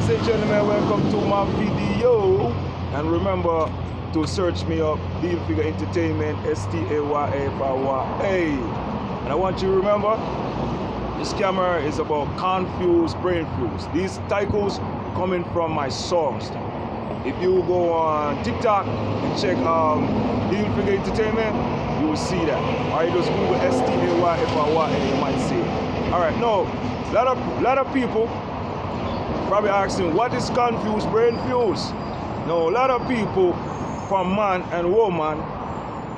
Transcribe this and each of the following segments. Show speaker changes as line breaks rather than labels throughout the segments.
Ladies and gentlemen, welcome to my video. And remember to search me up, Deal Figure Entertainment, STAYFRYA. And I want you to remember, this camera is about confused brain fuse. These titles coming from my source. If you go on TikTok and check Deal Figure Entertainment, you will see that. Or you just Google STAYFRYA and you might see it. Alright, now, a lot of people probably asking, what is confused brain fuse? No, a lot of people from man and woman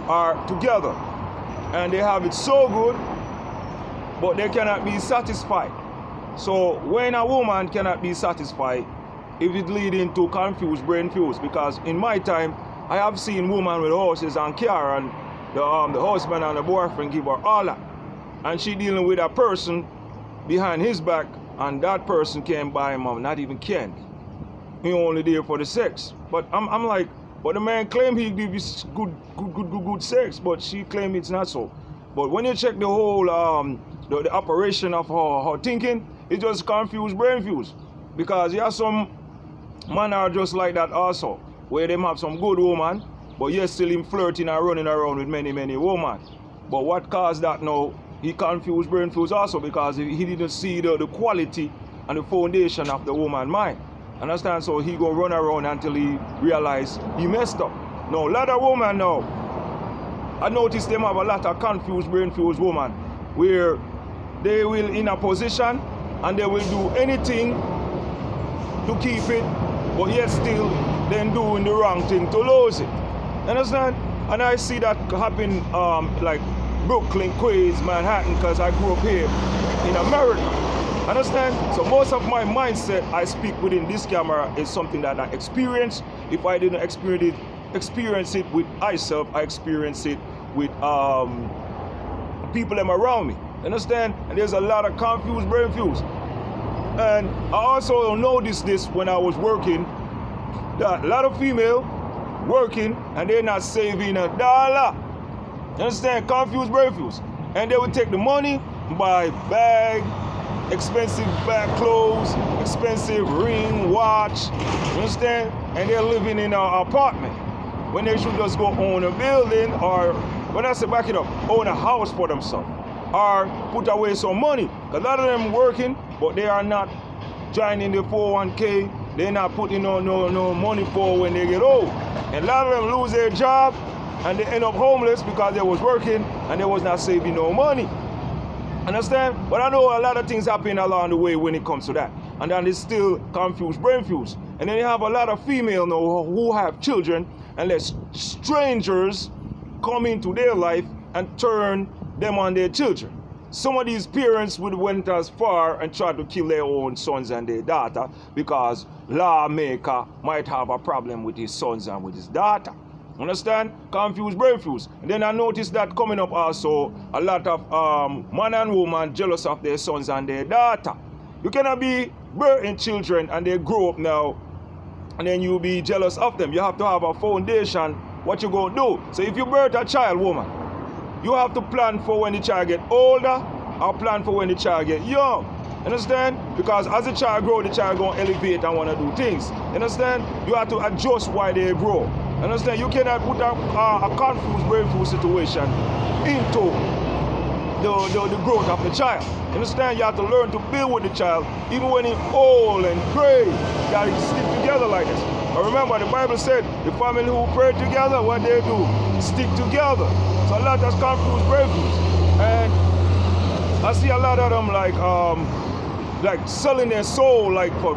are together and they have it so good, but they cannot be satisfied. So when a woman cannot be satisfied, it is leading to confused brain fuse. Because in my time, I have seen women with horses and car, and the husband and the boyfriend give her all that, and she dealing with a person behind his back, and that person came by him, not even candy. He only there for the sex. But I'm like, but the man claim he give you good sex, but she claim it's not so. But when you check the whole the operation of her thinking, it just confused brain fuse. Because you have some men are just like that also, where they have some good woman, but yet still him flirting and running around with many women. But what caused that now? He confused brain fuse also because he didn't see the quality and the foundation of the woman's mind. Understand? So he go run around until he realize he messed up. Now, a lot of women now, I noticed them have a lot of confused brain fuse women where they will in a position and they will do anything to keep it, but yet still then doing the wrong thing to lose it. Understand? And I see that happen like Brooklyn, Queens, Manhattan, because I grew up here in America. Understand? So most of my mindset I speak within this camera is something that I experience. If I didn't experience it with myself, I experience it with people around me. Understand? And there's a lot of confused brain fuse. And I also noticed this when I was working, that a lot of female working and they're not saving a dollar. You understand? Confused brain fuse. And they would take the money, buy bag, expensive bag clothes, expensive ring, watch. You understand? And they're living in an apartment when they should just go own a building, or when I say back it up, own a house for themselves, or put away some money. Because a lot of them working, but they are not joining the 401k. They're not putting no money for when they get old. And a lot of them lose their job and they end up homeless because they was working and they was not saving no money. Understand? But I know a lot of things happen along the way when it comes to that. And then it's still confused brain fuse. And then you have a lot of female now who have children and let strangers come into their life and turn them on their children. Some of these parents would went as far and tried to kill their own sons and their daughter because lawmaker might have a problem with his sons and with his daughter. Understand? Confused brain fuse. And then I noticed that coming up also, a lot of man and woman jealous of their sons and their daughter. You cannot be birthing children and they grow up now and then you be jealous of them. You have to have a foundation, what you gonna do. So if you birth a child, woman, you have to plan for when the child get older or plan for when the child get young. Understand? Because as the child grow, the child gonna elevate and wanna do things. Understand? You have to adjust while they grow. Understand? You cannot put a confused brain fuse situation into the growth of the child. Understand? You have to learn to build with the child, even when he's old and gray. You gotta stick together like this. But remember, the Bible said the family who pray together, what they do, stick together. So a lot of confused brain fuse. And I see a lot of them like selling their soul like for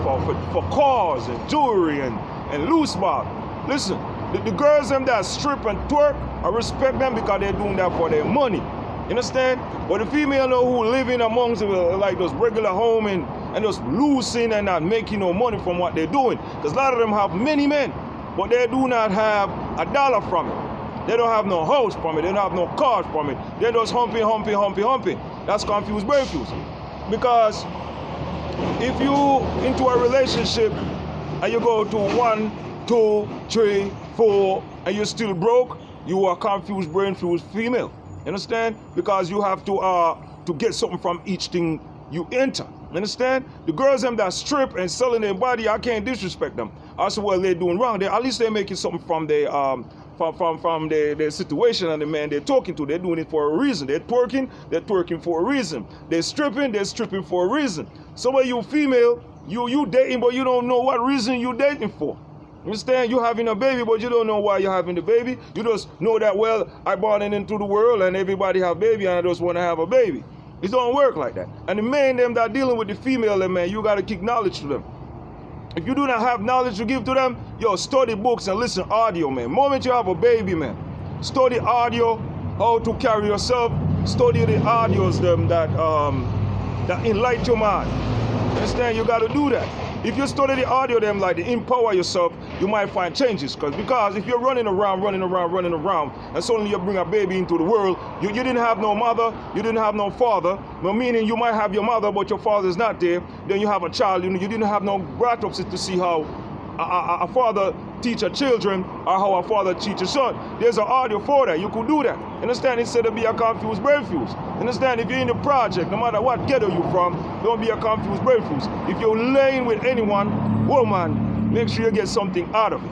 cars and jewelry and loose bar. Listen, the girls them that strip and twerk, I respect them because they're doing that for their money. You understand? But the female know who living amongst like those regular home and just losing and not making no money from what they're doing. Because a lot of them have many men, but they do not have a dollar from it. They don't have no house from it. They don't have no cars from it. They're just humping. That's confused brain fuse. Because if you into a relationship and you go to 1, 2, 3, 4, and you're still broke, you are confused brain fuse female. You understand? Because you have to get something from each thing you enter. Understand? The girls them that strip and selling their body, I can't disrespect them. I say, well, they're doing wrong. At least they're making something from their from their situation and the man they're talking to. They're doing it for a reason. They're twerking for a reason. They're stripping for a reason. Some of you female, you dating, but you don't know what reason you dating for. Understand? You having a baby, but you don't know why you're having the baby. You just know that, well, I born into the world and everybody have baby and I just want to have a baby. It don't work like that. And the men them that dealing with the female them, man, you got to kick knowledge to them. If you do not have knowledge to give to them, yo, study books and listen audio, man. Moment you have a baby, man, study audio, how to carry yourself, study the audios them that enlighten your mind. Understand? You got to do that. If you study the audio them like to empower yourself, you might find changes. Because if you're running around, and suddenly you bring a baby into the world, you didn't have no mother, you didn't have no father, no meaning you might have your mother, but your father's not there. Then you have a child, you didn't have no brought-ups to see how a father teach a children or how a father teach a son. There's an audio for that. You could do that. Understand? Instead of be a confused brain fuse. Understand? If you're in the project, no matter what ghetto you're from, don't be a confused brain fuse. If you're laying with anyone, woman, make sure you get something out of it.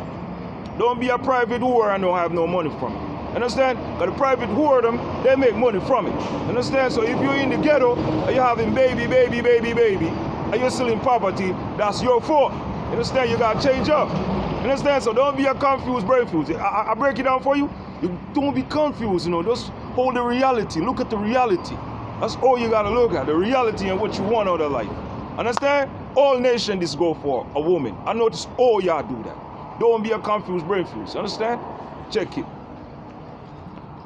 Don't be a private whore and don't have no money from it. Understand? Because the private whore them, they make money from it. Understand? So if you're in the ghetto and you're having baby, and you're still in poverty, that's your fault. Understand? You gotta change up. Understand? So don't be a confused brain fuse. I break it down for you. You don't be confused, just hold the reality. Look at the reality. That's all you gotta look at, the reality and what you want out of life. Understand? All nations this go for a woman. I notice all y'all do that. Don't be a confused brain fuse. Understand? Check it.